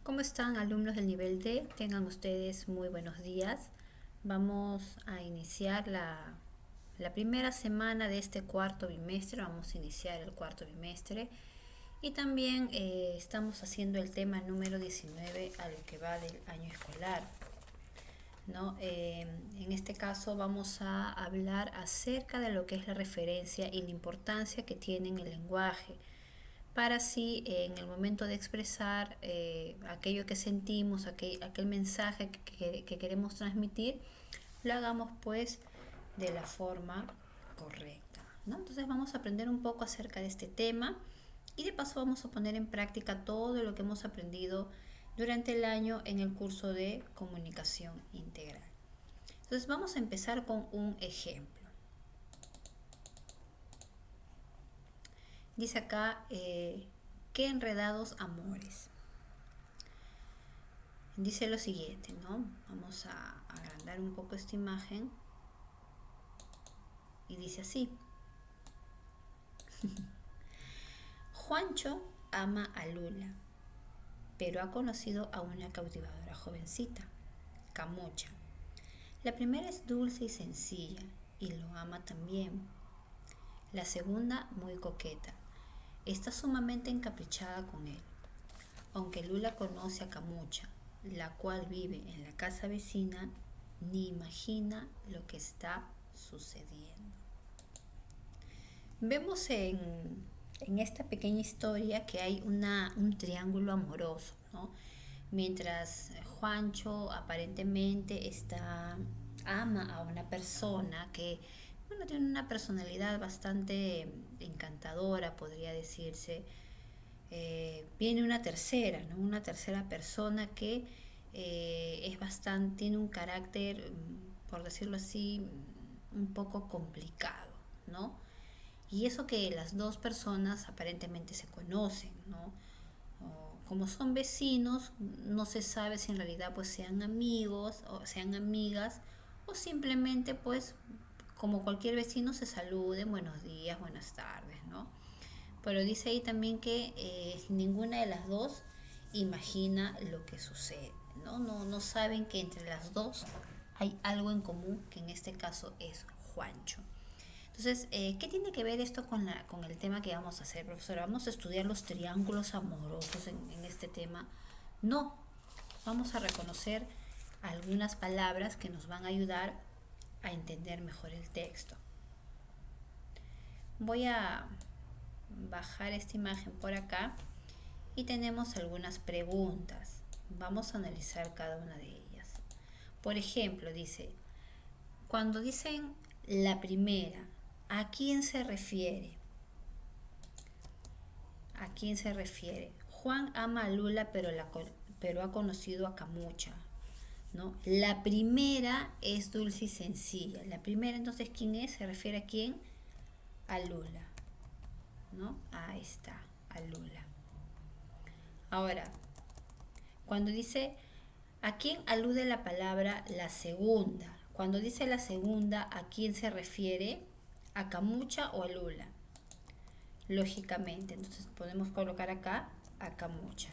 ¿Cómo están, alumnos del nivel D? Tengan ustedes muy buenos días. Vamos a iniciar la primera semana de este cuarto bimestre. Vamos a iniciar el cuarto bimestre. Y también estamos haciendo el tema número 19 a lo que va del año escolar, ¿no? En este caso vamos a hablar acerca de lo que es la referencia y la importancia que tiene en el lenguaje, para así en el momento de expresar aquello que sentimos, aquel mensaje que queremos transmitir, lo hagamos pues de la forma correcta, ¿no? Entonces vamos a aprender un poco acerca de este tema y de paso vamos a poner en práctica todo lo que hemos aprendido durante el año en el curso de comunicación integral. Entonces vamos a empezar con un ejemplo. Dice acá, qué enredados amores. Dice lo siguiente, ¿no? Vamos a agrandar un poco esta imagen. Y dice así. Juancho ama a Lula, pero ha conocido a una cautivadora jovencita, Camucha. La primera es dulce y sencilla, y lo ama también. La segunda, muy coqueta, está sumamente encaprichada con él. Aunque Lula conoce a Camucha, la cual vive en la casa vecina, ni imagina lo que está sucediendo. Vemos en esta pequeña historia que hay un triángulo amoroso, ¿no? Mientras Juancho aparentemente ama a una persona que, bueno, tiene una personalidad bastante encantadora, podría decirse. Viene una tercera, ¿no? Una tercera persona que tiene un carácter, por decirlo así, un poco complicado, ¿no? Y eso que las dos personas aparentemente se conocen, ¿no? Como son vecinos, no se sabe si en realidad pues sean amigos o sean amigas, o simplemente pues como cualquier vecino se saluden, buenos días, buenas tardes, ¿no? Pero dice ahí también que ninguna de las dos imagina lo que sucede, ¿no? No saben que entre las dos hay algo en común, que en este caso es Juancho. Entonces, ¿qué tiene que ver esto con el tema que vamos a hacer, profesora? ¿Vamos a estudiar los triángulos amorosos en este tema? No, vamos a reconocer algunas palabras que nos van a ayudar a entender mejor el texto. Voy a bajar esta imagen por acá y tenemos algunas preguntas. Vamos a analizar cada una de ellas. Por ejemplo, dice, cuando dicen la primera, ¿a quién se refiere? ¿A quién se refiere? Juan ama a Lula, pero ha conocido a Camucha, ¿no? La primera es dulce y sencilla. La primera, entonces, ¿quién es? ¿Se refiere a quién? A Lula, ¿no? Ahí está, a Lula. Ahora, cuando dice, ¿a quién alude la palabra la segunda? Cuando dice la segunda, ¿a quién se refiere? ¿A Camucha o a Lula? Lógicamente, entonces podemos colocar acá a Camucha.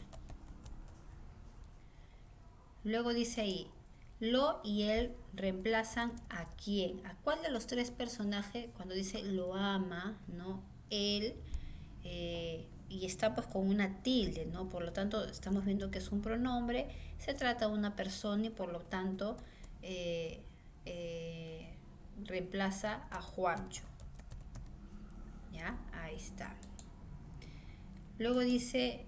Luego dice ahí, lo y él reemplazan a quién. ¿A cuál de los tres personajes? Cuando dice lo ama, ¿no? Él, y está pues con una tilde, ¿no? Por lo tanto, estamos viendo que es un pronombre, se trata de una persona y por lo tanto eh, eh, reemplaza a Juancho. ¿Ya? Ahí está. Luego dice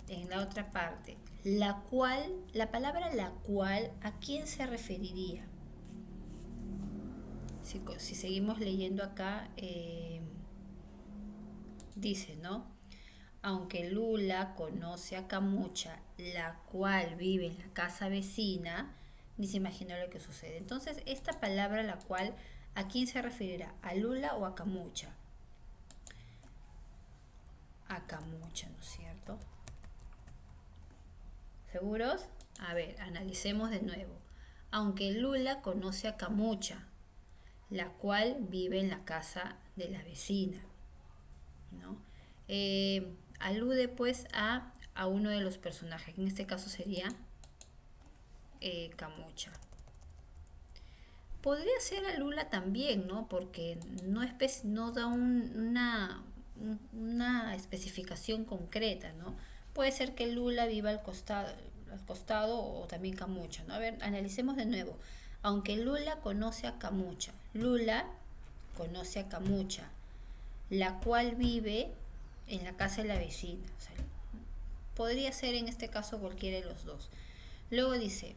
en la otra parte, la cual, la palabra la cual, ¿a quién se referiría? Si seguimos leyendo acá, dice, ¿no? Aunque Lula conoce a Camucha, la cual vive en la casa vecina, ni se imagina lo que sucede. Entonces, esta palabra la cual, ¿a quién se referirá? ¿A Lula o a Camucha? A Camucha, ¿no es cierto? ¿Seguros? A ver, analicemos de nuevo. Aunque Lula conoce a Camucha, la cual vive en la casa de la vecina, ¿no? Alude pues a a uno de los personajes, que en este caso sería Camucha. Podría ser a Lula también, ¿no? Porque no da una especificación concreta, ¿no? Puede ser que Lula viva al costado o también Camucha, ¿no? A ver, analicemos de nuevo. Aunque Lula conoce a Camucha, Lula conoce a Camucha, la cual vive en la casa de la vecina. O sea, podría ser en este caso cualquiera de los dos. Luego dice,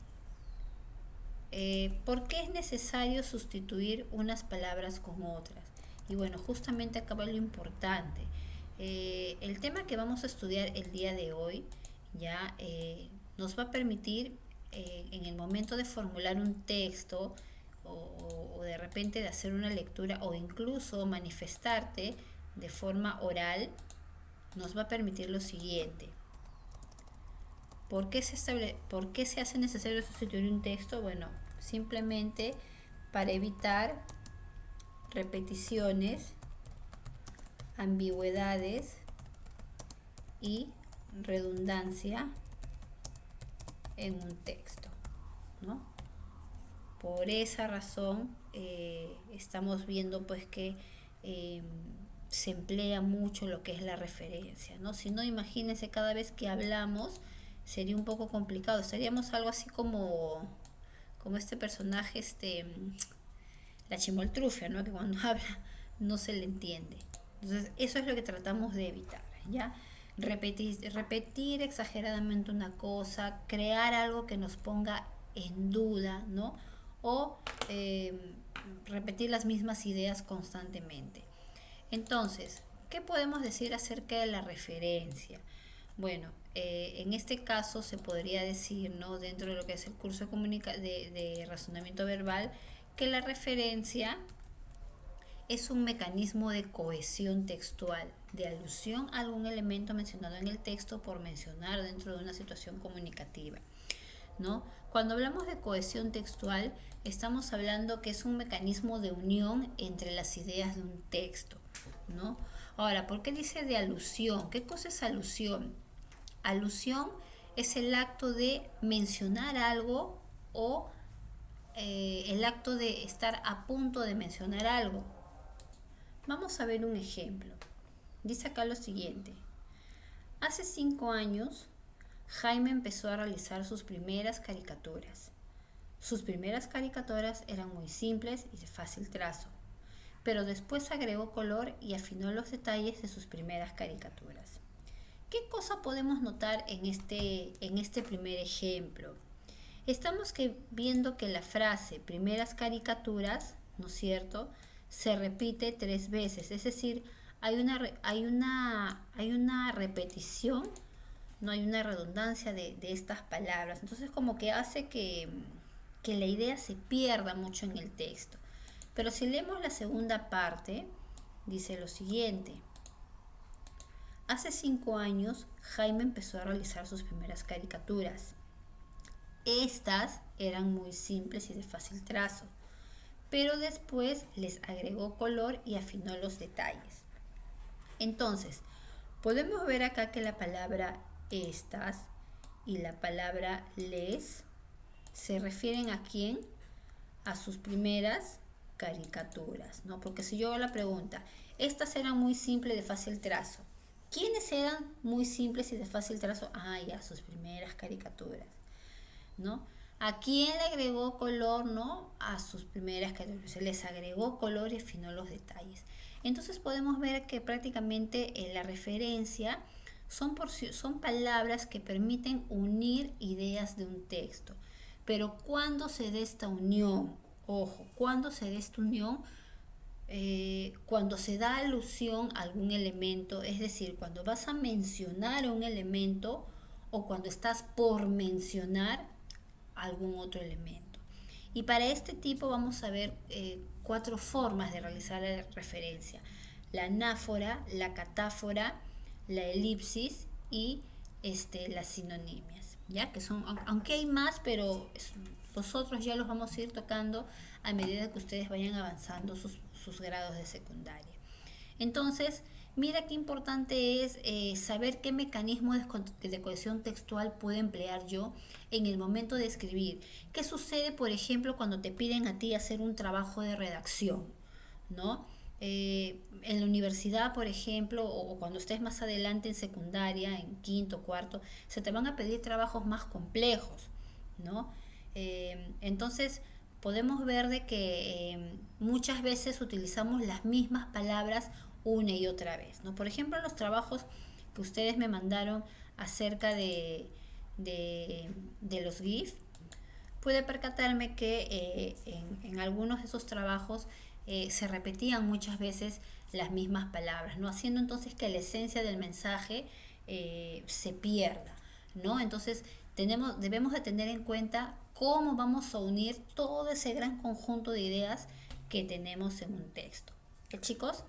¿por qué es necesario sustituir unas palabras con otras? Y bueno, justamente acaba lo importante. El tema que vamos a estudiar el día de hoy ya nos va a permitir en el momento de formular un texto o de repente de hacer una lectura o incluso manifestarte de forma oral, nos va a permitir lo siguiente. ¿Por qué se hace necesario sustituir un texto? Bueno, simplemente para evitar repeticiones, ambigüedades y redundancia en un texto, ¿no? Por esa razón estamos viendo pues que se emplea mucho lo que es la referencia, ¿no? Si no, imagínense, cada vez que hablamos sería un poco complicado, estaríamos algo así como este personaje, la chimoltrufia, ¿no? Que cuando habla no se le entiende. Entonces, eso es lo que tratamos de evitar, ¿ya? Repetir exageradamente una cosa, crear algo que nos ponga en duda, ¿no? O repetir las mismas ideas constantemente. Entonces, ¿qué podemos decir acerca de la referencia? Bueno, en este caso se podría decir, ¿no? Dentro de lo que es el curso de razonamiento verbal, que la referencia es un mecanismo de cohesión textual, de alusión a algún elemento mencionado en el texto por mencionar dentro de una situación comunicativa, ¿no? Cuando hablamos de cohesión textual, estamos hablando que es un mecanismo de unión entre las ideas de un texto, ¿no? Ahora, ¿por qué dice de alusión? ¿Qué cosa es alusión? Alusión es el acto de mencionar algo o el acto de estar a punto de mencionar algo. Vamos a ver un ejemplo. Dice acá lo siguiente. Hace 5 años, Jaime empezó a realizar sus primeras caricaturas. Sus primeras caricaturas eran muy simples y de fácil trazo, pero después agregó color y afinó los detalles de sus primeras caricaturas. ¿Qué cosa podemos notar en este primer ejemplo? Estamos viendo que la frase primeras caricaturas, ¿no es cierto?, se repite 3 veces, es decir, hay una repetición, no hay una redundancia de estas palabras. Entonces como que hace que la idea se pierda mucho en el texto. Pero si leemos la segunda parte, dice lo siguiente. Hace 5 años, Jaime empezó a realizar sus primeras caricaturas. Estas eran muy simples y de fácil trazo, pero después les agregó color y afinó los detalles. Entonces, podemos ver acá que la palabra estas y la palabra les se refieren a quién, a sus primeras caricaturas, ¿no? Porque si yo hago la pregunta, estas eran muy simples de fácil trazo. ¿Quiénes eran muy simples y de fácil trazo? Ah, ya, sus primeras caricaturas, ¿no? ¿A quién le agregó color, no? A sus primeras caricaturas. Se les agregó color y afinó los detalles. Entonces podemos ver que prácticamente la referencia son palabras que permiten unir ideas de un texto. Pero cuando se dé esta unión, ojo, cuando se dé esta unión, cuando se da alusión a algún elemento, es decir, cuando vas a mencionar un elemento o cuando estás por mencionar algún otro elemento. Y para este tipo vamos a ver 4 formas de realizar la referencia: la anáfora, la catáfora, la elipsis y las sinonimias, ya que son, aunque hay más, pero nosotros ya los vamos a ir tocando a medida que ustedes vayan avanzando sus grados de secundaria. Entonces, Mira qué importante es saber qué mecanismo de cohesión textual puedo emplear yo en el momento de escribir. ¿Qué sucede, por ejemplo, cuando te piden a ti hacer un trabajo de redacción? ¿No? En la universidad, por ejemplo, o cuando estés más adelante en secundaria, en quinto, cuarto, se te van a pedir trabajos más complejos, ¿no? Entonces, podemos ver de que muchas veces utilizamos las mismas palabras una y otra vez, ¿no? Por ejemplo, los trabajos que ustedes me mandaron acerca de los GIF, pude percatarme que en algunos de esos trabajos se repetían muchas veces las mismas palabras, ¿no? Haciendo entonces que la esencia del mensaje se pierda, ¿no? Entonces debemos de tener en cuenta cómo vamos a unir todo ese gran conjunto de ideas que tenemos en un texto. ¿Ok, chicos?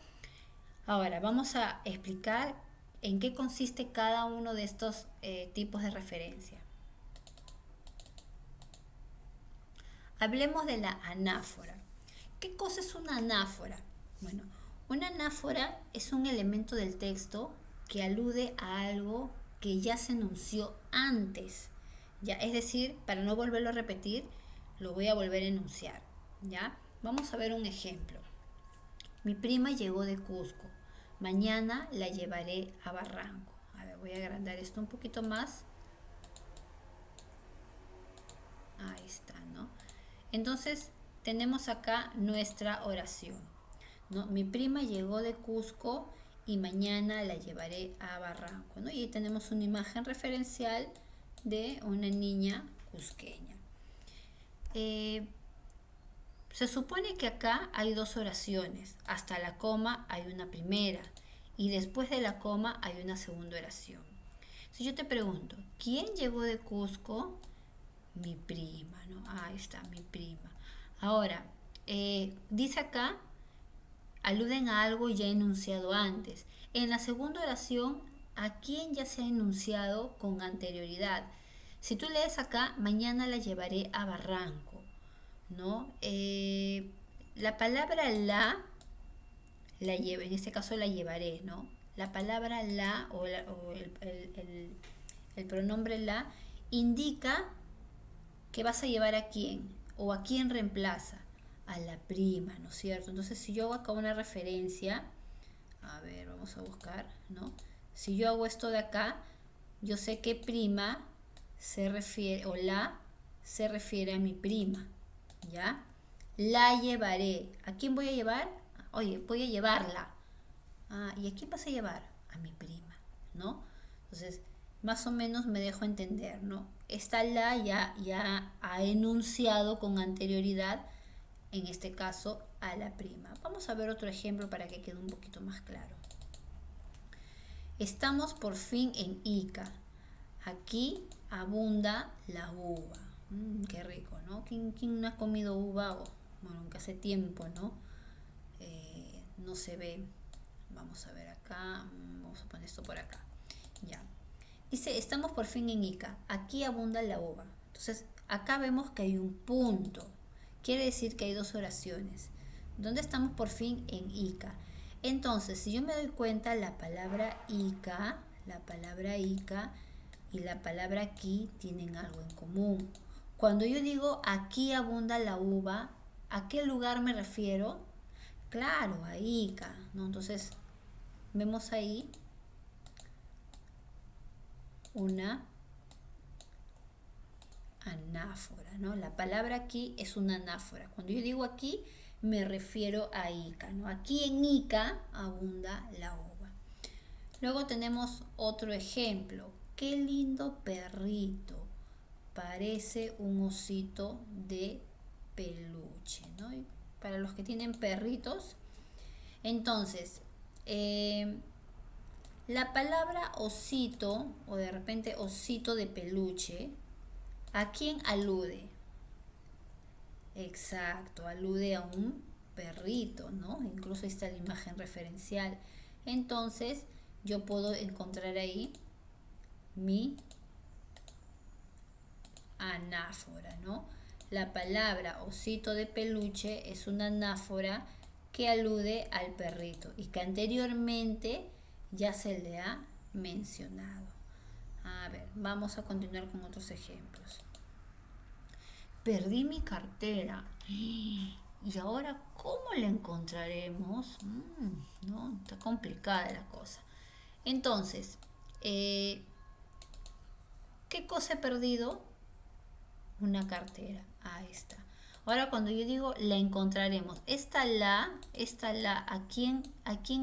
Ahora vamos a explicar en qué consiste cada uno de estos tipos de referencia. Hablemos de la anáfora. ¿Qué cosa es una anáfora? Bueno, una anáfora es un elemento del texto que alude a algo que ya se enunció antes. ¿Ya? Es decir, para no volverlo a repetir, lo voy a volver a enunciar. ¿Ya? Vamos a ver un ejemplo. Mi prima llegó de Cusco. Mañana la llevaré a Barranco. A ver, voy a agrandar esto un poquito más. Ahí está, ¿no? Entonces, tenemos acá nuestra oración, ¿no? Mi prima llegó de Cusco y mañana la llevaré a Barranco, ¿no? Y ahí tenemos una imagen referencial de una niña cusqueña. Se supone que acá hay dos oraciones. Hasta la coma hay una primera y después de la coma hay una segunda oración. Si yo te pregunto, ¿quién llegó de Cusco? Mi prima, ¿no? Ahí está, mi prima. Ahora, dice acá, aluden a algo ya enunciado antes. En la segunda oración, ¿a quién ya se ha enunciado con anterioridad? Si tú lees acá, mañana la llevaré a Barranco, ¿no? La palabra la lleva, en este caso la llevaré, ¿no? La palabra la o el pronombre la indica que vas a llevar a quién o a quién reemplaza a la prima, ¿no es cierto? Entonces, si yo hago acá una referencia, a ver, vamos a buscar, ¿no? Si yo hago esto de acá, yo sé que prima se refiere, o la se refiere a mi prima, ¿ya? La llevaré. ¿A quién voy a llevar? Oye, voy a llevarla. Ah, ¿y a quién vas a llevar? A mi prima, ¿no? Entonces, más o menos me dejo entender, ¿no? Esta la ya ha enunciado con anterioridad, en este caso, a la prima. Vamos a ver otro ejemplo para que quede un poquito más claro. Estamos por fin en Ica. Aquí abunda la uva. Qué rico, ¿no? ¿Quién no ha comido uva? Bueno, aunque hace tiempo, ¿no? No se ve. Vamos a ver acá. Vamos a poner esto por acá. Ya. Dice, estamos por fin en Ica. Aquí abunda la uva. Entonces, acá vemos que hay un punto. Quiere decir que hay dos oraciones. ¿Dónde estamos por fin? En Ica. Entonces, si yo me doy cuenta, la palabra Ica y la palabra aquí tienen algo en común. Cuando yo digo aquí abunda la uva, ¿a qué lugar me refiero? Claro, a Ica, ¿no? Entonces, vemos ahí una anáfora, ¿no? La palabra aquí es una anáfora. Cuando yo digo aquí, me refiero a Ica, ¿no? Aquí en Ica abunda la uva. Luego tenemos otro ejemplo. Qué lindo perrito. Parece un osito de peluche, ¿no? Y para los que tienen perritos. Entonces, la palabra osito, o de repente osito de peluche, ¿a quién alude? Exacto, alude a un perrito, ¿no? Incluso está la imagen referencial. Entonces, yo puedo encontrar ahí mi anáfora, ¿no? La palabra osito de peluche es una anáfora que alude al perrito y que anteriormente ya se le ha mencionado. A ver, vamos a continuar con otros ejemplos. Perdí mi cartera. Y ahora, ¿cómo la encontraremos? No, está complicada la cosa. Entonces, ¿qué cosa he perdido? Una cartera. Ahí está. Ahora cuando yo digo la encontraremos, ¿a quién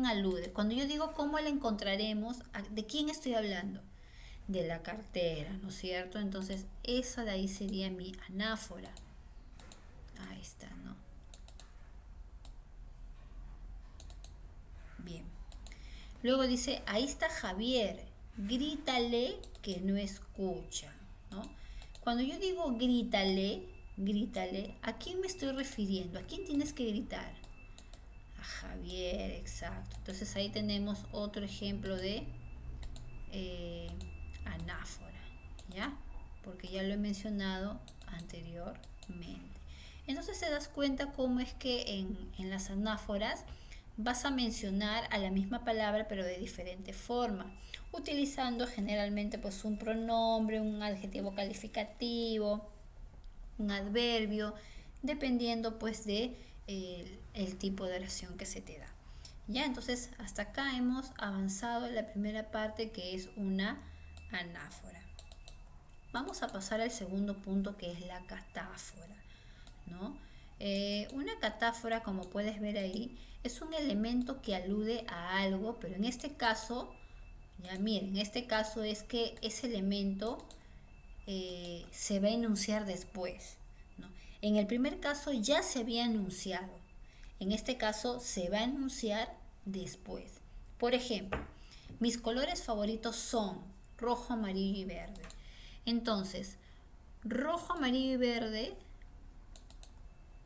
alude? Cuando yo digo cómo la encontraremos, ¿de quién estoy hablando? De la cartera, ¿no es cierto? Entonces, esa de ahí sería mi anáfora. Ahí está, ¿no? Bien. Luego dice, ahí está Javier, grítale que no escucha, ¿no? Cuando yo digo grítale, ¿a quién me estoy refiriendo? ¿A quién tienes que gritar? A Javier, exacto. Entonces ahí tenemos otro ejemplo de anáfora, ¿ya? Porque ya lo he mencionado anteriormente. Entonces te das cuenta cómo es que en las anáforas vas a mencionar a la misma palabra pero de diferente forma, utilizando generalmente pues un pronombre, un adjetivo calificativo, un adverbio, dependiendo pues de el tipo de oración que se te da. Ya, entonces hasta acá hemos avanzado en la primera parte, que es una anáfora. Vamos a pasar al segundo punto, que es la catáfora, ¿no? Una catáfora, como puedes ver ahí, es un elemento que alude a algo, pero en este caso, ya miren, en este caso es que ese elemento se va a enunciar después, ¿no? En el primer caso ya se había enunciado, en este caso se va a enunciar después. Por ejemplo, mis colores favoritos son rojo, amarillo y verde. Entonces, rojo, amarillo y verde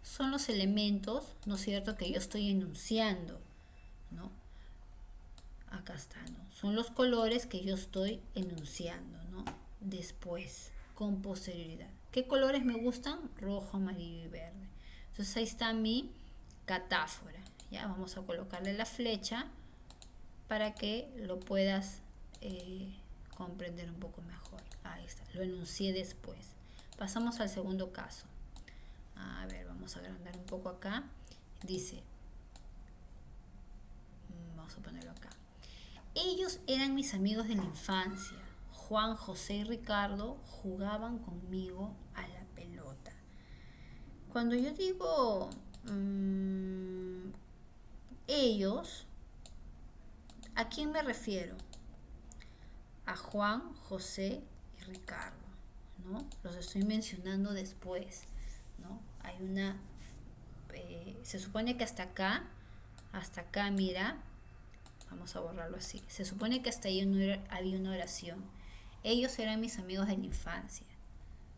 son los elementos, ¿no es cierto?, que yo estoy enunciando, ¿no? Acá está, ¿no? Son los colores que yo estoy enunciando, ¿no? Después, con posterioridad. ¿Qué colores me gustan? Rojo, amarillo y verde. Entonces ahí está mi catáfora. Ya vamos a colocarle la flecha para que lo puedas comprender un poco mejor. Ahí está, lo enuncié después. Pasamos al segundo caso. A ver, vamos a agrandar un poco acá. Dice, vamos a ponerlo acá. Ellos eran mis amigos de la infancia. Juan, José y Ricardo jugaban conmigo a la pelota. Cuando yo digo ellos, ¿a quién me refiero? A Juan, José y Ricardo, ¿no? Los estoy mencionando después, ¿no? Hay una... se supone que hasta acá, mira, vamos a borrarlo así. Se supone que hasta ahí no había una oración. Ellos eran mis amigos de la infancia.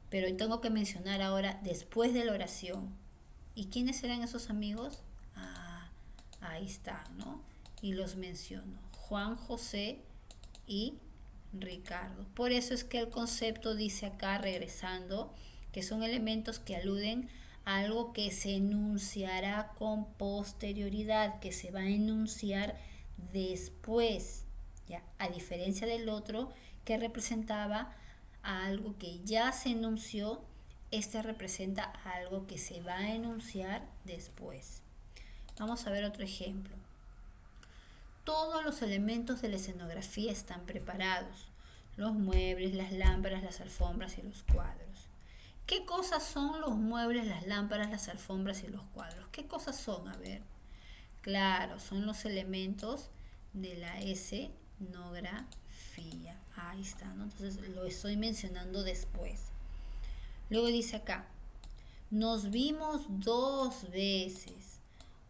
Pero tengo que mencionar ahora después de la oración. ¿Y quiénes eran esos amigos? Ah, ahí están, ¿no? Y los menciono. Juan, José y Ricardo. Por eso es que el concepto dice acá, regresando, que son elementos que aluden a algo que se enunciará con posterioridad, que se va a enunciar después, ¿ya? A diferencia del otro que representaba a algo que ya se enunció, este representa a algo que se va a enunciar después. Vamos a ver otro ejemplo. Todos los elementos de la escenografía están preparados. Los muebles, las lámparas, las alfombras y los cuadros. ¿Qué cosas son los muebles, las lámparas, las alfombras y los cuadros? ¿Qué cosas son? A ver. Claro, son los elementos de la escenografía. Ahí está, ¿no? Entonces lo estoy mencionando después. Luego dice acá, nos vimos 2 veces,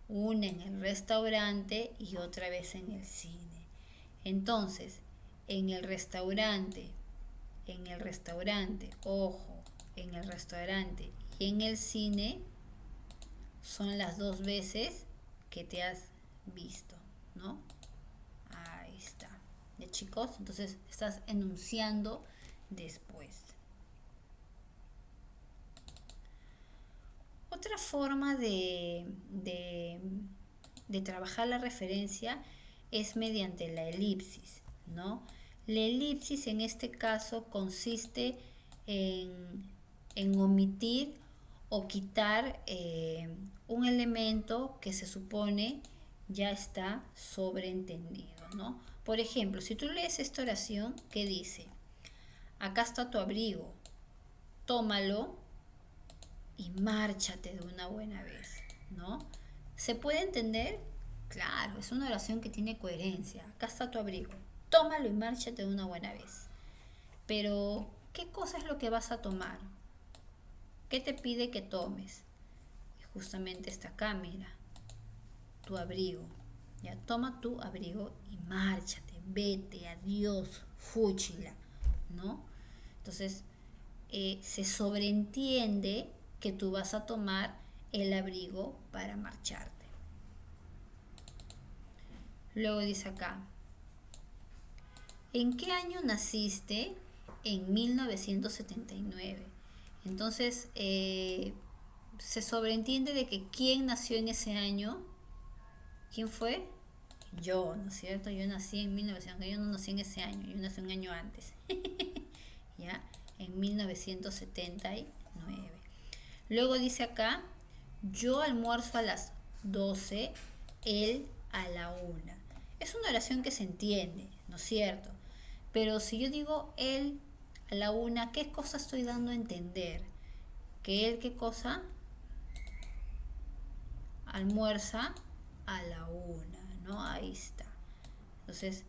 una en el restaurante y otra vez en el cine. Entonces, en el restaurante, ojo, en el restaurante y en el cine son las 2 veces que te has visto, ¿no? Ahí está. ¿Ya, chicos? Entonces estás enunciando después. Otra forma de de trabajar la referencia es mediante la elipsis, ¿no? La elipsis en este caso consiste en omitir o quitar un elemento que se supone ya está sobreentendido, ¿no? Por ejemplo, si tú lees esta oración que dice, acá está tu abrigo, tómalo y márchate de una buena vez, ¿no? ¿Se puede entender? Claro, es una oración que tiene coherencia. Acá está tu abrigo, tómalo y márchate de una buena vez. Pero, ¿qué cosa es lo que vas a tomar? ¿Qué te pide que tomes? Y justamente está acá, mira, tu abrigo. Ya, toma tu abrigo y márchate, vete, adiós, fúchila, ¿no? Entonces, se sobreentiende que tú vas a tomar el abrigo para marcharte. Luego dice acá, ¿en qué año naciste? En 1979. Entonces, se sobreentiende de que quién nació en ese año. ¿Quién fue? Yo, ¿no es cierto? Yo nací en 1900, yo no nací en ese año, yo nací un año antes. ¿Ya? En 1979. Luego dice acá, yo almuerzo a las 12, él a la 1. Es una oración que se entiende, ¿no es cierto? Pero si yo digo él a la 1, ¿qué cosa estoy dando a entender? Que él, ¿qué cosa? Almuerza a la 1, ¿no? Ahí está. Entonces,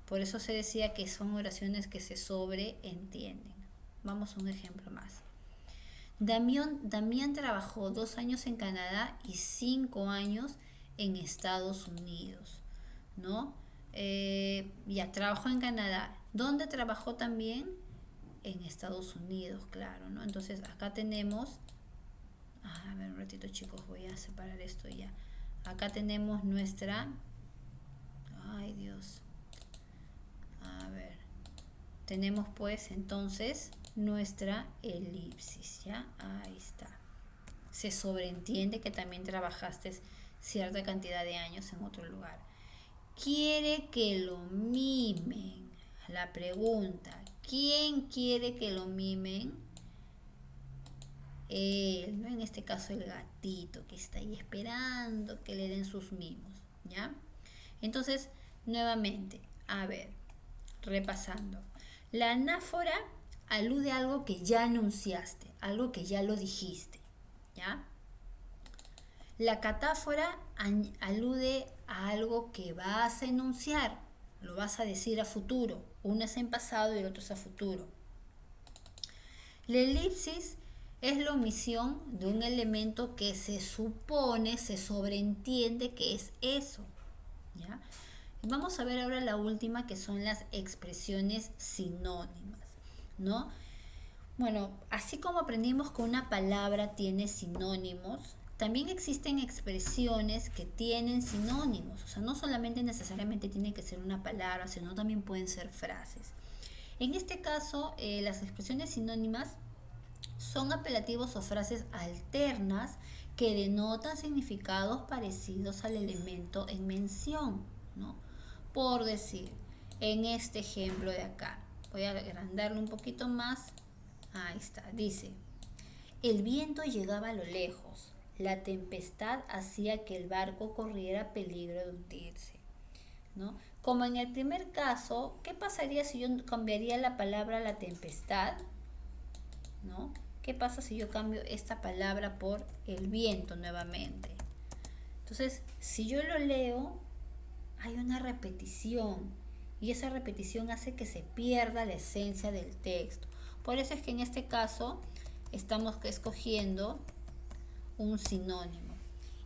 por eso se decía que son oraciones que se sobreentienden. Vamos a un ejemplo más. Damián trabajó 2 años en Canadá y 5 años en Estados Unidos, ¿no? Ya trabajó en Canadá. ¿Dónde trabajó también? En Estados Unidos, claro, ¿no? Entonces acá tenemos, a ver un ratito chicos, voy a separar esto ya. Acá tenemos nuestra, ay Dios, a ver, tenemos pues entonces nuestra elipsis, ¿ya? Ahí está. Se sobreentiende que también trabajaste cierta cantidad de años en otro lugar. Quiere que lo mimen. La pregunta, ¿quién quiere que lo mimen? Él, ¿no? En este caso el gatito que está ahí esperando que le den sus mimos, ¿ya? Entonces, nuevamente, a ver, repasando. La anáfora alude a algo que ya anunciaste, algo que ya lo dijiste, ¿ya? La catáfora alude a algo que vas a enunciar, lo vas a decir a futuro. Uno es en pasado y el otro es a futuro. La elipsis es la omisión de un elemento que se supone, se sobreentiende que es eso, ¿ya? Vamos a ver ahora la última, que son las expresiones sinónimas, ¿no? Bueno, así como aprendimos que una palabra tiene sinónimos, también existen expresiones que tienen sinónimos. O sea, no solamente necesariamente tiene que ser una palabra, sino también pueden ser frases. En este caso, las expresiones sinónimas son apelativos o frases alternas que denotan significados parecidos al elemento en mención, ¿no? Por decir, en este ejemplo de acá, voy a agrandarlo un poquito más. Ahí está, dice, el viento llegaba a lo lejos, la tempestad hacía que el barco corriera peligro de hundirse, ¿no? Como en el primer caso, ¿qué pasaría si yo cambiaría la palabra la tempestad? ¿No? ¿Qué pasa si yo cambio esta palabra por el viento nuevamente? Entonces, si yo lo leo, hay una repetición y esa repetición hace que se pierda la esencia del texto. Por eso es que en este caso estamos escogiendo un sinónimo.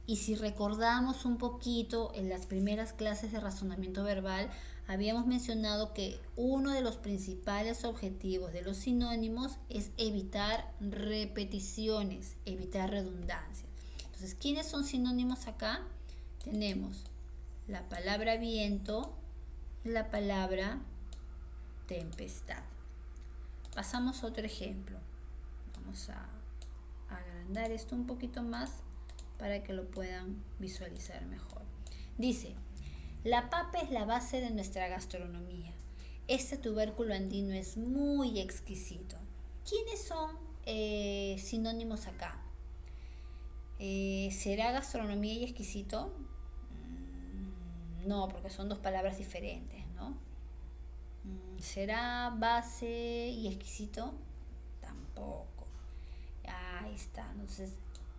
Y si recordamos un poquito en las primeras clases de razonamiento verbal, habíamos mencionado que uno de los principales objetivos de los sinónimos es evitar repeticiones, evitar redundancias. Entonces, ¿quiénes son sinónimos acá? Tenemos la palabra viento y la palabra tempestad. Pasamos a otro ejemplo. Vamos a agrandar esto un poquito más para que lo puedan visualizar mejor. Dice, la papa es la base de nuestra gastronomía. Este tubérculo andino es muy exquisito. ¿Quiénes son sinónimos acá? ¿Será gastronomía y exquisito? No, porque son dos palabras diferentes, ¿no? ¿Será base y exquisito? Tampoco. Ahí está. Entonces,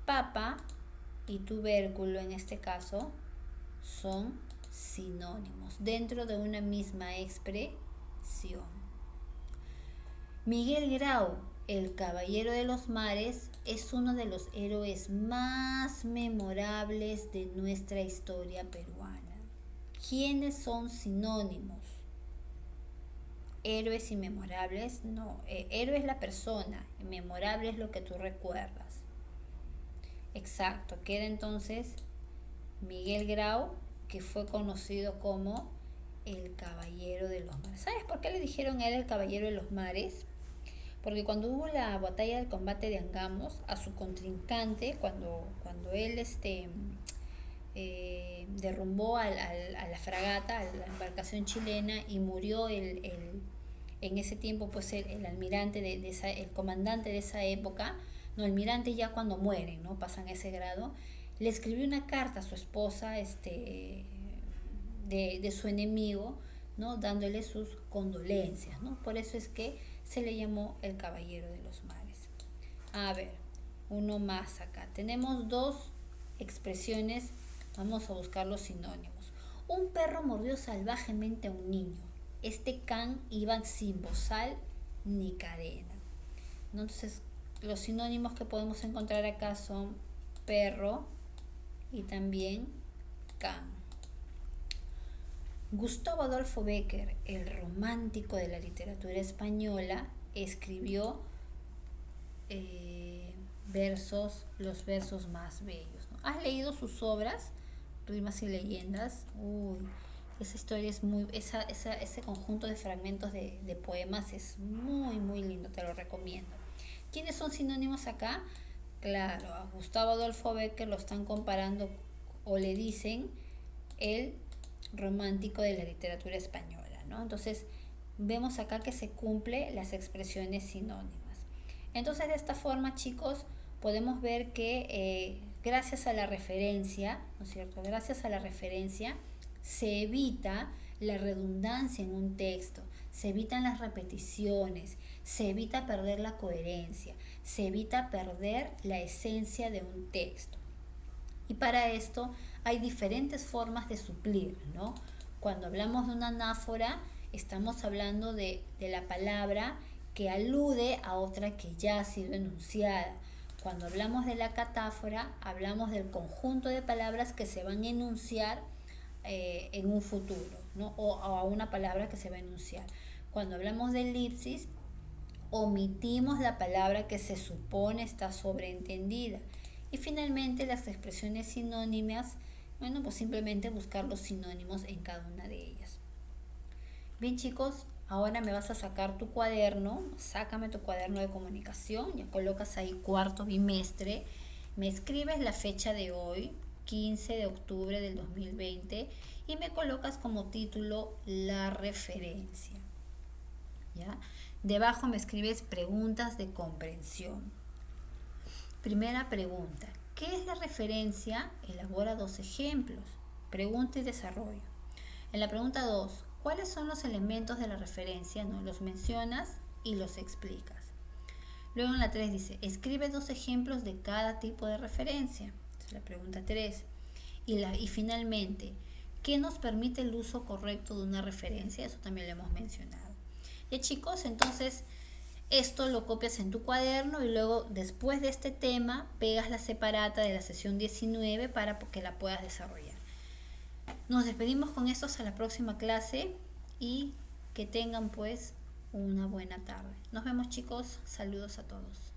papa y tubérculo en este caso son sinónimos dentro de una misma expresión. Miguel Grau, el Caballero de los Mares, es uno de los héroes más memorables de nuestra historia peruana. ¿Quiénes son sinónimos? Héroes y memorables, no. Héroe es la persona, memorable es lo que tú recuerdas. Exacto, queda entonces Miguel Grau, que fue conocido como el Caballero de los Mares. ¿Sabes por qué le dijeron a él el Caballero de los Mares? Porque cuando hubo la batalla del combate de Angamos, a su contrincante, cuando él derrumbó a la fragata, a la embarcación chilena, y murió en ese tiempo pues el almirante el comandante de esa época, no, almirante ya cuando mueren, ¿no? Pasan a ese grado, le escribió una carta a su esposa de su enemigo, ¿no? Dándole sus condolencias, ¿no? Por eso es que se le llamó el Caballero de los Mares. A ver, uno más acá. Tenemos dos expresiones, vamos a buscar los sinónimos. Un perro mordió salvajemente a un niño. Este can iba sin bozal ni cadena, ¿no? Entonces, los sinónimos que podemos encontrar acá son perro y también can. Gustavo Adolfo Bécquer, el romántico de la literatura española, escribió los versos más bellos, ¿no? ¿Has leído sus obras, Rimas y Leyendas? Uy, esa historia es ese conjunto de fragmentos de poemas es muy, muy lindo, te lo recomiendo. ¿Quiénes son sinónimos acá? Claro, a Gustavo Adolfo Bécquer lo están comparando o le dicen el romántico de la literatura española, ¿no? Entonces, vemos acá que se cumple las expresiones sinónimas. Entonces, de esta forma, chicos, podemos ver que gracias a la referencia, ¿no es cierto? Gracias a la referencia se evita la redundancia en un texto, se evitan las repeticiones, se evita perder la coherencia, se evita perder la esencia de un texto. Y para esto hay diferentes formas de suplir, ¿no? Cuando hablamos de una anáfora, estamos hablando de la palabra que alude a otra que ya ha sido enunciada. Cuando hablamos de la catáfora, hablamos del conjunto de palabras que se van a enunciar en un futuro, ¿no? O a una palabra que se va a enunciar. Cuando hablamos de elipsis, omitimos la palabra que se supone está sobreentendida. Y finalmente las expresiones sinónimas, bueno, pues simplemente buscar los sinónimos en cada una de ellas. Bien, chicos, ahora me vas a sacar tu cuaderno, sácame tu cuaderno de comunicación, ya colocas ahí cuarto bimestre, me escribes la fecha de hoy, 15 de octubre del 2020, y me colocas como título la referencia, ¿ya? Debajo me escribes preguntas de comprensión. Primera pregunta, ¿qué es la referencia? Elabora 2 ejemplos. Pregunta y desarrollo. En la pregunta 2, ¿cuáles son los elementos de la referencia? ¿No? Los mencionas y los explicas. Luego en la 3 dice, escribe 2 ejemplos de cada tipo de referencia. Esa es la pregunta 3. Y finalmente, ¿qué nos permite el uso correcto de una referencia? Eso también lo hemos mencionado. Y chicos, entonces esto lo copias en tu cuaderno y luego después de este tema pegas la separata de la sesión 19 para que la puedas desarrollar. Nos despedimos con esto hasta la próxima clase y que tengan pues una buena tarde. Nos vemos, chicos, saludos a todos.